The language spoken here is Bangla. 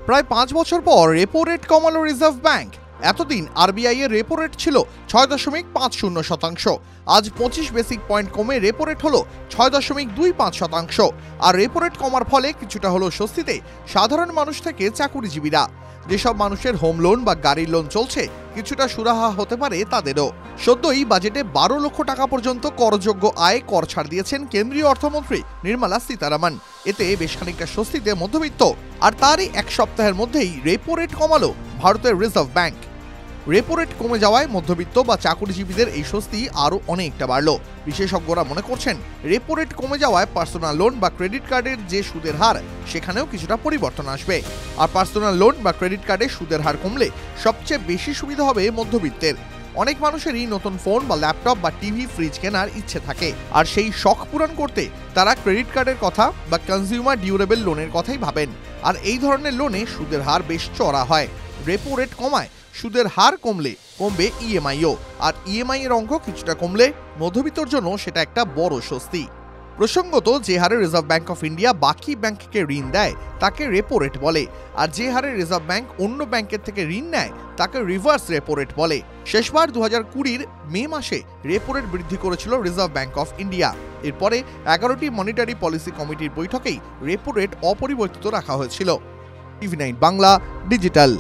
প্রায় 5 বছর পর রেপো রেট কমালো রিজার্ভ ব্যাংক। এতদিন আরবিআই এর রেপো রেট ছিল 6.50%। আজ 25 বেসিক পয়েন্ট কমে রেপো রেট হলো 6.25%। আর রেপো রেট কমার ফলে কিছুটা হলো স্বস্তিতে সাধারণ মানুষ থেকে চাকুরিজীবীরা। যেসব মানুষের হোম লোন বা গাড়ির লোন চলছে, কিছুটা সুরাহা হতে পারে তাদেরও। সদ্যই বাজেটে 12 লক্ষ টাকা পর্যন্ত করযোগ্য আয় কর ছাড় দিয়েছেন কেন্দ্রীয় অর্থমন্ত্রী নির্মলা সীতারামন। এতে বেশ খানিকটা স্বস্তিতে মধ্যবিত্ত। আর তারই এক সপ্তাহের মধ্যেই রেপো রেট কমালো ভারতের রিজার্ভ ব্যাংক। রেপো রেট কমে যাওয়ায় মধ্যবিত্ত বা চাকুরিজীবীদের এই স্বস্তি আরও অনেকটা বাড়ল। বিশেষজ্ঞরা মনে করছেন, রেপো রেট কমে যাওয়ায় পার্সোনাল লোন বা ক্রেডিট কার্ডের যে সুদের হার, সেখানেও কিছুটা পরিবর্তন আসবে। আর পার্সোনাল লোন বা ক্রেডিট কার্ডের সুদের হার কমলে সবচেয়ে বেশি সুবিধা হবে মধ্যবিত্তের। অনেক মানুষেরই নতুন ফোন বা ল্যাপটপ বা টিভি, ফ্রিজ কেনার ইচ্ছে থাকে, আর সেই শখ পূরণ করতে তারা ক্রেডিট কার্ডের কথা বা কনজিউমার ডিউরেবল লোনের কথাই ভাবেন। আর এই ধরনের লোনে সুদের হার বেশ চড়া হয়। রেপো রেট কমায় সুদের হার কমলে কমবে ইএমআইও, আর ইএমআই এর অঙ্ক কিছুটা কমলে মধ্যবিত্তর জন্য সেটা একটা বড় স্বস্তি। প্রসঙ্গত, যে হারে রিজার্ভ ব্যাংক অফ ইন্ডিয়া বাকি ব্যাংককে ঋণ দেয় তাকে রেপো রেট বলে, আর যে হারে রিজার্ভ ব্যাংক অন্য ব্যাংকের থেকে ঋণ নেয় তাকে রিভার্স রেপো রেট বলে। শেষবার 2020 মে মাসে রেপো রেট বৃদ্ধি করেছিল রিজার্ভ ব্যাংক অফ ইন্ডিয়া। এরপরে 11টি মনিটারি পলিসি কমিটির বৈঠকেই রেপো রেট অপরিবর্তিত রাখা হয়েছিল। টিভি9 বাংলা ডিজিটাল।